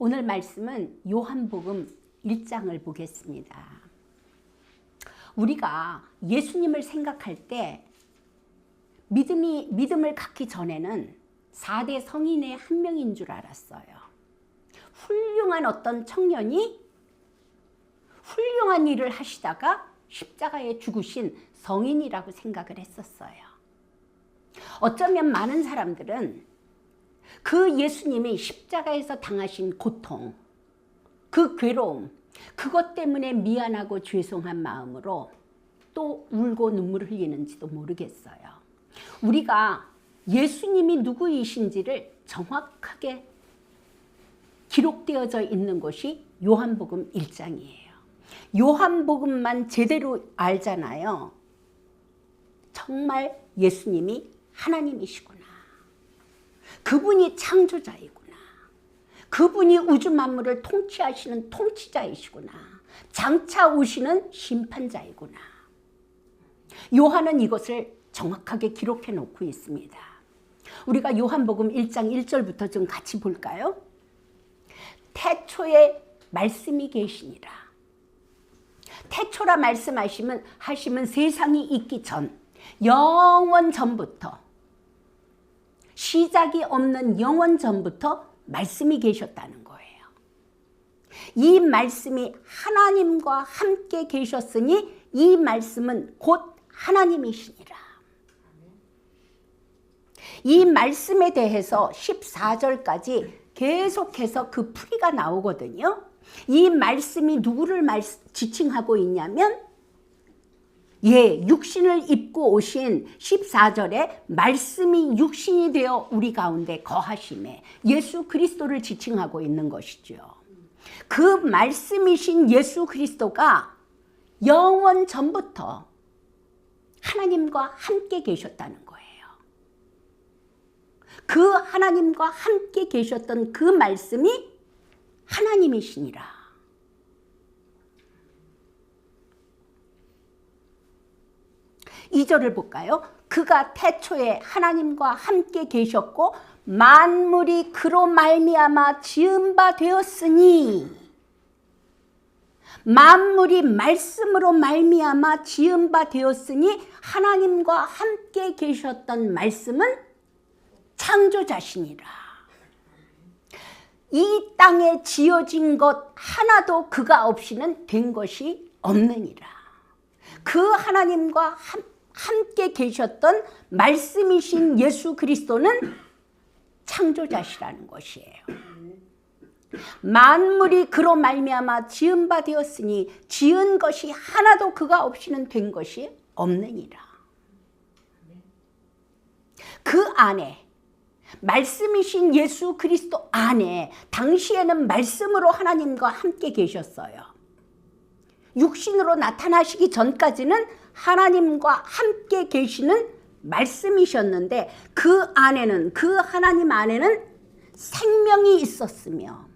오늘 말씀은 요한복음 1장을 보겠습니다. 우리가 예수님을 생각할 때 믿음을 갖기 전에는 4대 성인의 한 명인 줄 알았어요. 훌륭한 어떤 청년이 훌륭한 일을 하시다가 십자가에 죽으신 성인이라고 생각을 했었어요. 어쩌면 많은 사람들은 그 예수님이 십자가에서 당하신 고통, 그 괴로움, 그것 때문에 미안하고 죄송한 마음으로 또 울고 눈물을 흘리는지도 모르겠어요. 우리가 예수님이 누구이신지를 정확하게 기록되어져 있는 것이 요한복음 1장이에요. 요한복음만 제대로 알잖아요. 정말 예수님이 하나님이시구나. 그분이 창조자이구나. 그분이 우주 만물을 통치하시는 통치자이시구나. 장차 오시는 심판자이구나. 요한은 이것을 정확하게 기록해 놓고 있습니다. 우리가 요한복음 1장 1절부터 좀 같이 볼까요? 태초에 말씀이 계시니라. 태초라 말씀하시면 세상이 있기 전, 영원 전부터, 시작이 없는 영원 전부터 말씀이 계셨다는 거예요. 이 말씀이 하나님과 함께 계셨으니 이 말씀은 곧 하나님이시니라. 이 말씀에 대해서 14절까지 계속해서 그 풀이가 나오거든요. 이 말씀이 누구를 지칭하고 있냐면 육신을 입고 오신 14절에 말씀이 육신이 되어 우리 가운데 거하심에 예수 그리스도를 지칭하고 있는 것이죠. 그 말씀이신 예수 그리스도가 영원 전부터 하나님과 함께 계셨다는 거예요. 그 하나님과 함께 계셨던 그 말씀이 하나님이시니라. 2절을 볼까요? 그가 태초에 하나님과 함께 계셨고 만물이 그로 말미암아 지은 바 되었으니, 만물이 말씀으로 말미암아 지은 바 되었으니 하나님과 함께 계셨던 말씀은 창조자시니라. 이 땅에 지어진 것 하나도 그가 없이는 된 것이 없느니라. 그 하나님과 함께 계셨던 말씀이신 예수 그리스도는 창조자시라는 것이에요. 만물이 그로 말미암아 지은 바 되었으니 지은 것이 하나도 그가 없이는 된 것이 없느니라. 그 안에 말씀이신 예수 그리스도 안에 당시에는 말씀으로 하나님과 함께 계셨어요. 육신으로 나타나시기 전까지는 하나님과 함께 계시는 말씀이셨는데 그 안에는, 그 하나님 안에는 생명이 있었으며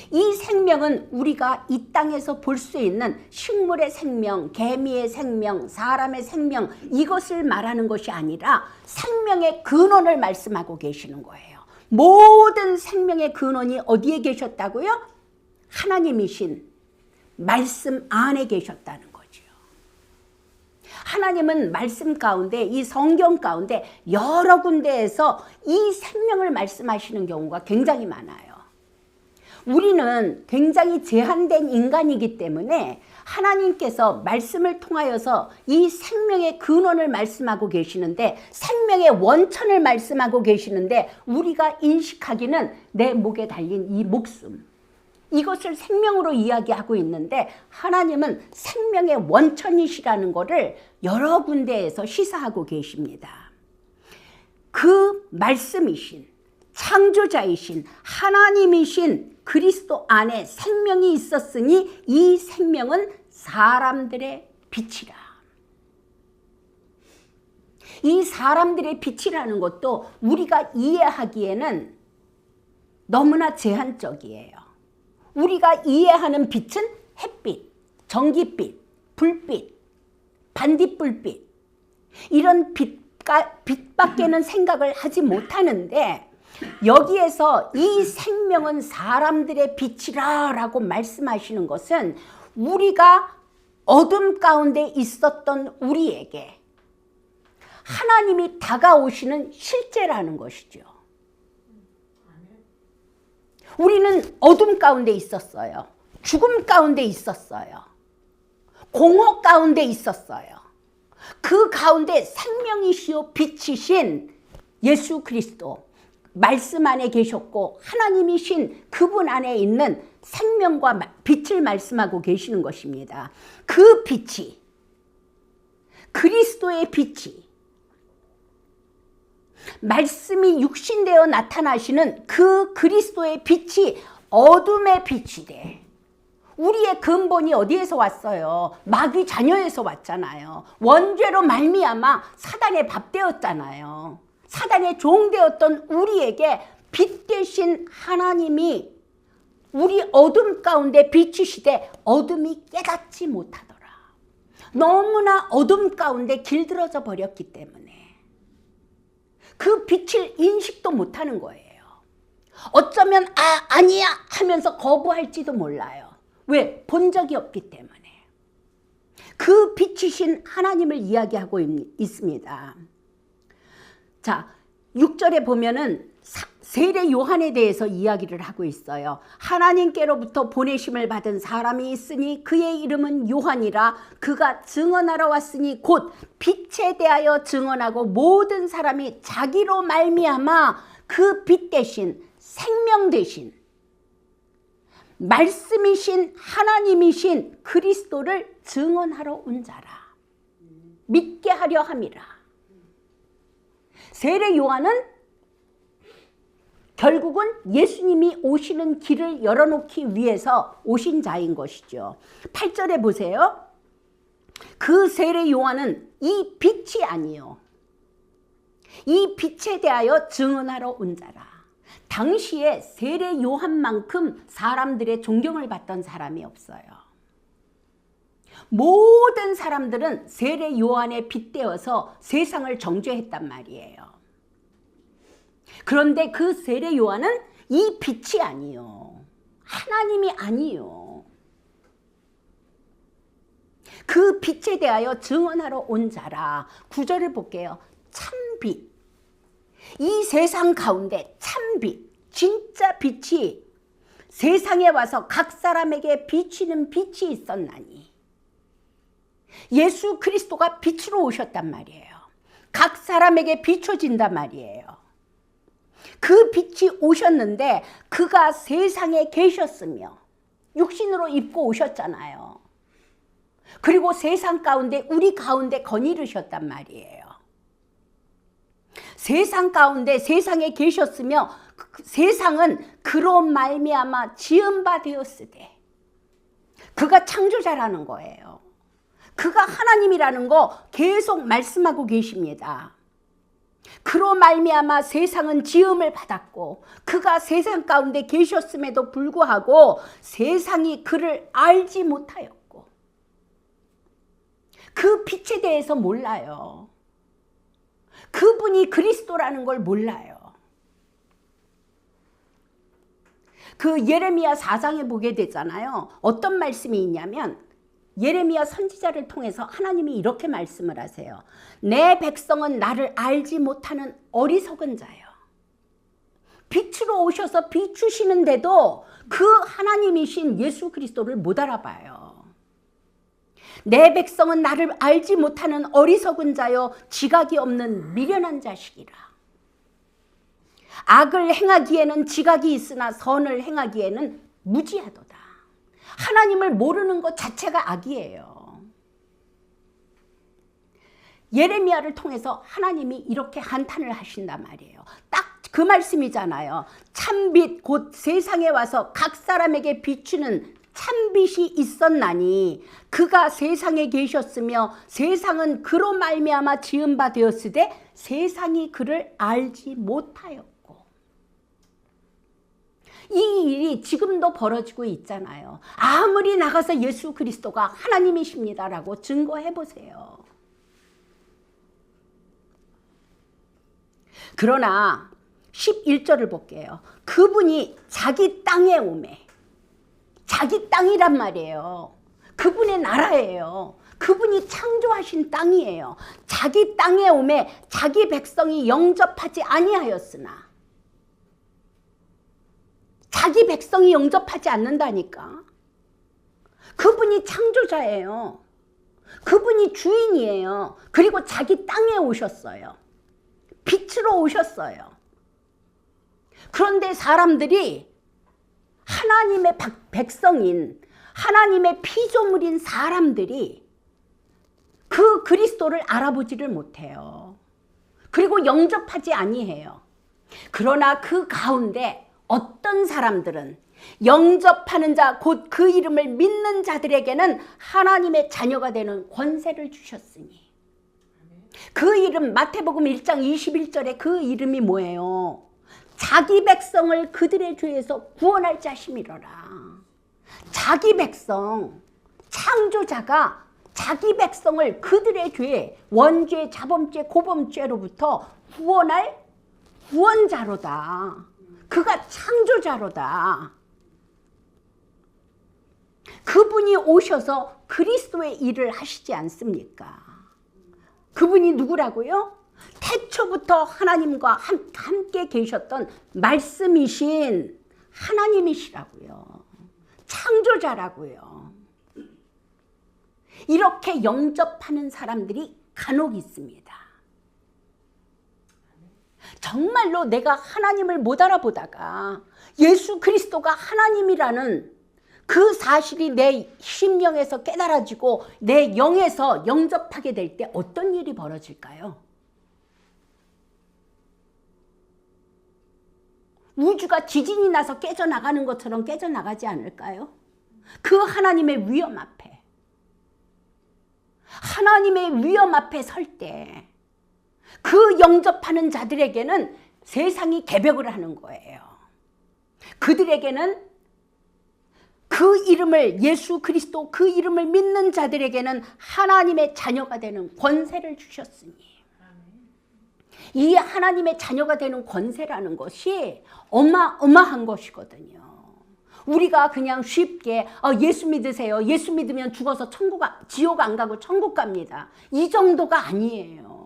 이 생명은 우리가 이 땅에서 볼 수 있는 식물의 생명, 개미의 생명, 사람의 생명, 이것을 말하는 것이 아니라 생명의 근원을 말씀하고 계시는 거예요. 모든 생명의 근원이 어디에 계셨다고요? 하나님이신 말씀 안에 계셨다는 거죠. 하나님은 말씀 가운데, 이 성경 가운데 여러 군데에서 이 생명을 말씀하시는 경우가 굉장히 많아요. 우리는 굉장히 제한된 인간이기 때문에 하나님께서 말씀을 통하여서 이 생명의 근원을 말씀하고 계시는데, 생명의 원천을 말씀하고 계시는데 우리가 인식하기는 내 목에 달린 이 목숨, 이것을 생명으로 이야기하고 있는데 하나님은 생명의 원천이시라는 것을 여러 군데에서 시사하고 계십니다. 그 말씀이신, 창조자이신, 하나님이신 그리스도 안에 생명이 있었으니 이 생명은 사람들의 빛이라. 이 사람들의 빛이라는 것도 우리가 이해하기에는 너무나 제한적이에요. 우리가 이해하는 빛은 햇빛, 전기빛, 불빛, 반딧불빛, 이런 빛밖에는 생각을 하지 못하는데 여기에서 이 생명은 사람들의 빛이라 라고 말씀하시는 것은 우리가 어둠 가운데 있었던 우리에게 하나님이 다가오시는 실제라는 것이죠. 우리는 어둠 가운데 있었어요. 죽음 가운데 있었어요. 공허 가운데 있었어요. 그 가운데 생명이시요 빛이신 예수 그리스도 말씀 안에 계셨고 하나님이신 그분 안에 있는 생명과 빛을 말씀하고 계시는 것입니다. 그 빛이, 그리스도의 빛이, 말씀이 육신되어 나타나시는 그 그리스도의 빛이 어둠의 빛이 돼. 우리의 근본이 어디에서 왔어요? 마귀 자녀에서 왔잖아요. 원죄로 말미암아 사단의 밥 되었잖아요. 사단의 종 되었던 우리에게 빛 대신 하나님이 우리 어둠 가운데 비추시되 어둠이 깨닫지 못하더라. 너무나 어둠 가운데 길들어져 버렸기 때문에 그 빛을 인식도 못하는 거예요. 어쩌면 아니야 하면서 거부할지도 몰라요. 왜? 본 적이 없기 때문에. 그 빛이신 하나님을 이야기하고 있습니다. 자, 6절에 보면은 세례 요한에 대해서 이야기를 하고 있어요. 하나님께로부터 보내심을 받은 사람이 있으니 그의 이름은 요한이라. 그가 증언하러 왔으니 곧 빛에 대하여 증언하고 모든 사람이 자기로 말미암아 그 빛 대신 생명 대신 말씀이신 하나님이신 그리스도를 증언하러 온 자라. 믿게 하려 함이라. 세례 요한은 결국은 예수님이 오시는 길을 열어놓기 위해서 오신 자인 것이죠. 8절에 보세요. 그 세례 요한은 이 빛이 아니요, 이 빛에 대하여 증언하러 온 자라. 당시에 세례 요한만큼 사람들의 존경을 받던 사람이 없어요. 모든 사람들은 세례 요한에 빗대어서 세상을 정죄했단 말이에요. 그런데 그 세례 요한은 이 빛이 아니요, 하나님이 아니요, 그 빛에 대하여 증언하러 온 자라. 9절을 볼게요. 참빛, 이 세상 가운데 참빛, 진짜 빛이 세상에 와서 각 사람에게 비치는 빛이 있었나니. 예수 그리스도가 빛으로 오셨단 말이에요. 각 사람에게 비춰진단 말이에요. 그 빛이 오셨는데 그가 세상에 계셨으며 육신으로 입고 오셨잖아요. 그리고 세상 가운데 우리 가운데 거니르셨단 말이에요. 세상 가운데 세상에 계셨으며 세상은 그로 말미암아 지은 바 되었으되, 그가 창조자라는 거예요. 그가 하나님이라는 거 계속 말씀하고 계십니다. 그로 말미암아 세상은 지음을 받았고 그가 세상 가운데 계셨음에도 불구하고 세상이 그를 알지 못하였고 그 빛에 대해서 몰라요. 그분이 그리스도라는 걸 몰라요. 그 예레미야 4장에 보게 되잖아요. 어떤 말씀이 있냐면 예레미야 선지자를 통해서 하나님이 이렇게 말씀을 하세요. 내 백성은 나를 알지 못하는 어리석은 자요. 빛으로 오셔서 비추시는데도 그 하나님이신 예수 그리스도를 못 알아봐요. 내 백성은 나를 알지 못하는 어리석은 자요, 지각이 없는 미련한 자식이라. 악을 행하기에는 지각이 있으나 선을 행하기에는 무지하도다. 하나님을 모르는 것 자체가 악이에요. 예레미야를 통해서 하나님이 이렇게 한탄을 하신단 말이에요. 딱 그 말씀이잖아요. 참빛 곧 세상에 와서 각 사람에게 비추는 참빛이 있었나니 그가 세상에 계셨으며 세상은 그로 말미암아 지은 바 되었으되 세상이 그를 알지 못하였고. 이 일이 지금도 벌어지고 있잖아요. 아무리 나가서 예수 그리스도가 하나님이십니다라고 증거해 보세요. 그러나 11절을 볼게요. 그분이 자기 땅에 오매. 자기 땅이란 말이에요. 그분의 나라예요. 그분이 창조하신 땅이에요. 자기 땅에 오매 자기 백성이 영접하지 아니하였으나. 자기 백성이 영접하지 않는다니까. 그분이 창조자예요. 그분이 주인이에요. 그리고 자기 땅에 오셨어요. 빛으로 오셨어요. 그런데 사람들이 하나님의 백성인, 하나님의 피조물인 사람들이 그 그리스도를 알아보지를 못해요. 그리고 영접하지 아니해요. 그러나 그 가운데 어떤 사람들은 영접하는 자, 곧 그 이름을 믿는 자들에게는 하나님의 자녀가 되는 권세를 주셨으니. 그 이름, 마태복음 1장 21절에 그 이름이 뭐예요? 자기 백성을 그들의 죄에서 구원할 자심이로라. 자기 백성, 창조자가 자기 백성을 그들의 죄, 원죄, 자범죄, 고범죄로부터 구원할 구원자로다. 그가 창조자로다. 그분이 오셔서 그리스도의 일을 하시지 않습니까? 그분이 누구라고요? 태초부터 하나님과 함께 계셨던 말씀이신 하나님이시라고요. 창조자라고요. 이렇게 영접하는 사람들이 간혹 있습니다. 정말로 내가 하나님을 못 알아보다가 예수 그리스도가 하나님이라는 그 사실이 내 심령에서 깨달아지고 내 영에서 영접하게 될 때 어떤 일이 벌어질까요? 우주가 지진이 나서 깨져나가는 것처럼 깨져나가지 않을까요? 그 하나님의 위엄 앞에, 하나님의 위엄 앞에 설 때 그 영접하는 자들에게는 세상이 개벽을 하는 거예요. 그들에게는 그 이름을, 예수 그리스도 그 이름을 믿는 자들에게는 하나님의 자녀가 되는 권세를 주셨으니, 이 하나님의 자녀가 되는 권세라는 것이 어마어마한 것이거든요. 우리가 그냥 쉽게 예수 믿으세요, 예수 믿으면 죽어서 지옥 안 가고 천국 갑니다, 이 정도가 아니에요.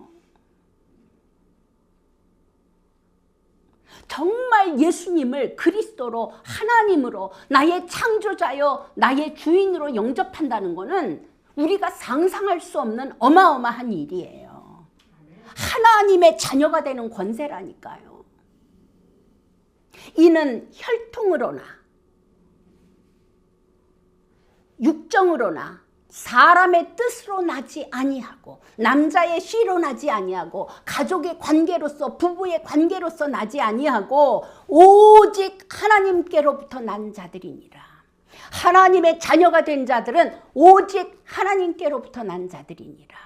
정말 예수님을 그리스도로, 하나님으로, 나의 창조자여 나의 주인으로 영접한다는 것은 우리가 상상할 수 없는 어마어마한 일이에요. 하나님의 자녀가 되는 권세라니까요. 이는 혈통으로나 육정으로나 사람의 뜻으로 나지 아니하고, 남자의 씨로 나지 아니하고, 가족의 관계로서, 부부의 관계로서 나지 아니하고, 오직 하나님께로부터 난 자들이니라. 하나님의 자녀가 된 자들은 오직 하나님께로부터 난 자들이니라.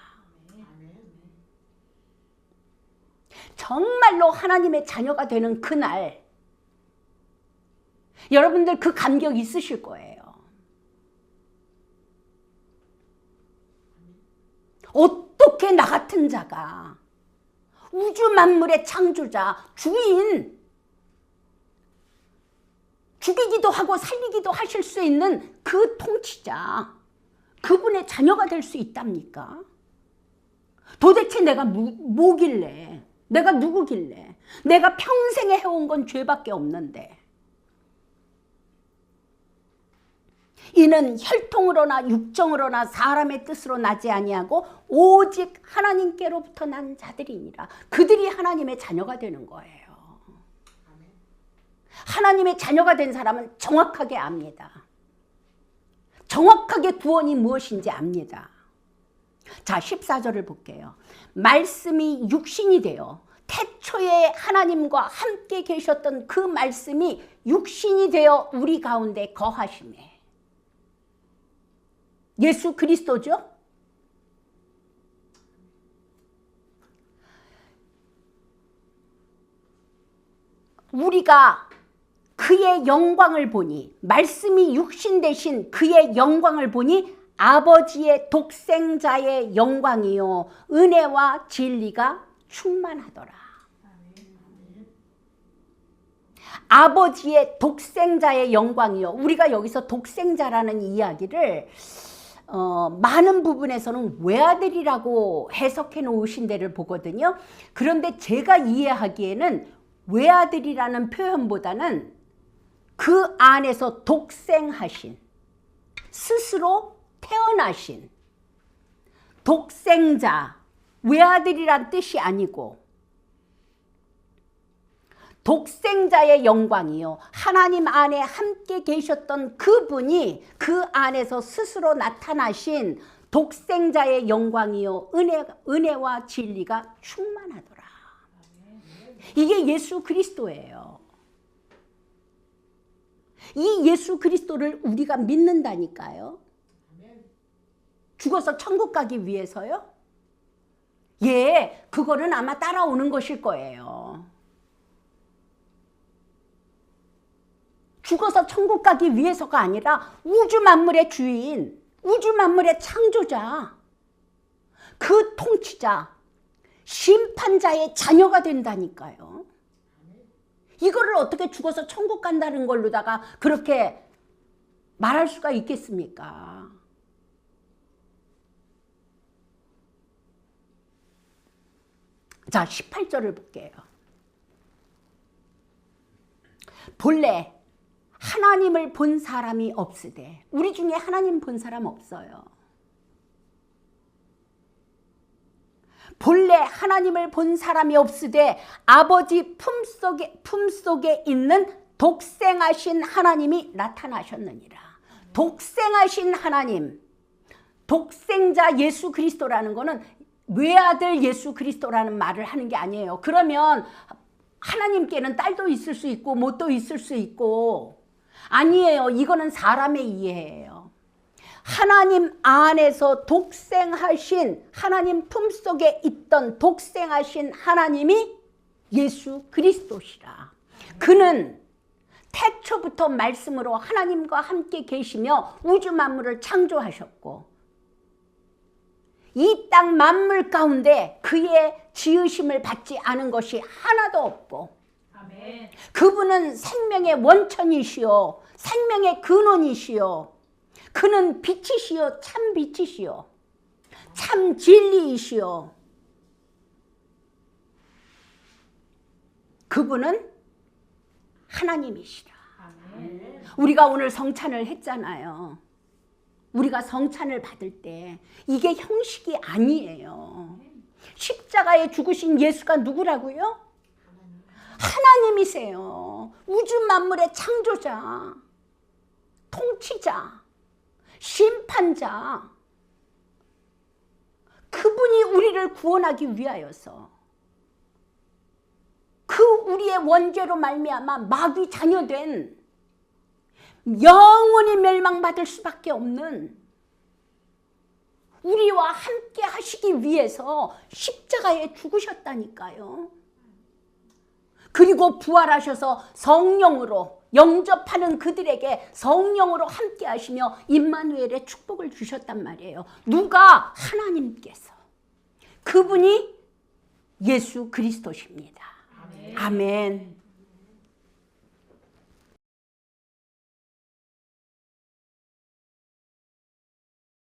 정말로 하나님의 자녀가 되는 그날, 여러분들 그 감격 있으실 거예요. 어떻게 나 같은 자가 우주 만물의 창조자, 주인, 죽이기도 하고 살리기도 하실 수 있는 그 통치자, 그분의 자녀가 될 수 있답니까? 도대체 내가 뭐길래, 내가 누구길래, 내가 평생에 해온 건 죄밖에 없는데, 이는 혈통으로나 육정으로나 사람의 뜻으로 나지 아니하고 오직 하나님께로부터 난 자들이니라. 그들이 하나님의 자녀가 되는 거예요. 하나님의 자녀가 된 사람은 정확하게 압니다. 정확하게 구원이 무엇인지 압니다. 자, 14절을 볼게요. 말씀이 육신이 되어, 태초에 하나님과 함께 계셨던 그 말씀이 육신이 되어 우리 가운데 거하시매. 예수 그리스도죠? 우리가 그의 영광을 보니, 말씀이 육신 되신 그의 영광을 보니 아버지의 독생자의 영광이요 은혜와 진리가 충만하더라. 아버지의 독생자의 영광이요. 우리가 여기서 독생자라는 이야기를 많은 부분에서는 외아들이라고 해석해 놓으신 데를 보거든요. 그런데 제가 이해하기에는 외아들이라는 표현보다는 그 안에서 독생하신, 스스로 태어나신 독생자, 외아들이란 뜻이 아니고 독생자의 영광이요. 하나님 안에 함께 계셨던 그분이 그 안에서 스스로 나타나신 독생자의 영광이요. 은혜와 진리가 충만하더라. 이게 예수 그리스도예요. 이 예수 그리스도를 우리가 믿는다니까요. 죽어서 천국 가기 위해서요? 예, 그거는 아마 따라오는 것일 거예요. 죽어서 천국 가기 위해서가 아니라 우주 만물의 주인, 우주 만물의 창조자, 그 통치자, 심판자의 자녀가 된다니까요. 이거를 어떻게 죽어서 천국 간다는 걸로다가 그렇게 말할 수가 있겠습니까? 자, 18절을 볼게요. 본래 하나님을 본 사람이 없으되, 우리 중에 하나님 본 사람 없어요. 본래 하나님을 본 사람이 없으되 아버지 품속에 있는 독생하신 하나님이 나타나셨느니라. 독생하신 하나님, 독생자 예수 그리스도라는 거는 외아들 예수 그리스도라는 말을 하는 게 아니에요. 그러면 하나님께는 딸도 있을 수 있고 못도 있을 수 있고, 아니에요. 이거는 사람의 이해예요. 하나님 안에서 독생하신, 하나님 품속에 있던 독생하신 하나님이 예수 그리스도시라. 그는 태초부터 말씀으로 하나님과 함께 계시며 우주 만물을 창조하셨고, 이 땅 만물 가운데 그의 지으심을 받지 않은 것이 하나도 없고, 아멘. 그분은 생명의 원천이시요 생명의 근원이시요, 그는 빛이시요 참 빛이시요 참 진리이시요, 그분은 하나님이시라. 아멘. 우리가 오늘 성찬을 했잖아요. 우리가 성찬을 받을 때 이게 형식이 아니에요. 십자가에 죽으신 예수가 누구라고요? 하나님이세요. 우주 만물의 창조자, 통치자, 심판자, 그분이 우리를 구원하기 위하여서 그 우리의 원죄로 말미암아 마귀 자녀된, 영원히 멸망받을 수밖에 없는 우리와 함께 하시기 위해서 십자가에 죽으셨다니까요. 그리고 부활하셔서 성령으로 영접하는 그들에게 성령으로 함께 하시며 임마누엘의 축복을 주셨단 말이에요. 누가? 하나님께서. 그분이 예수 그리스도십니다. 아멘. 아멘.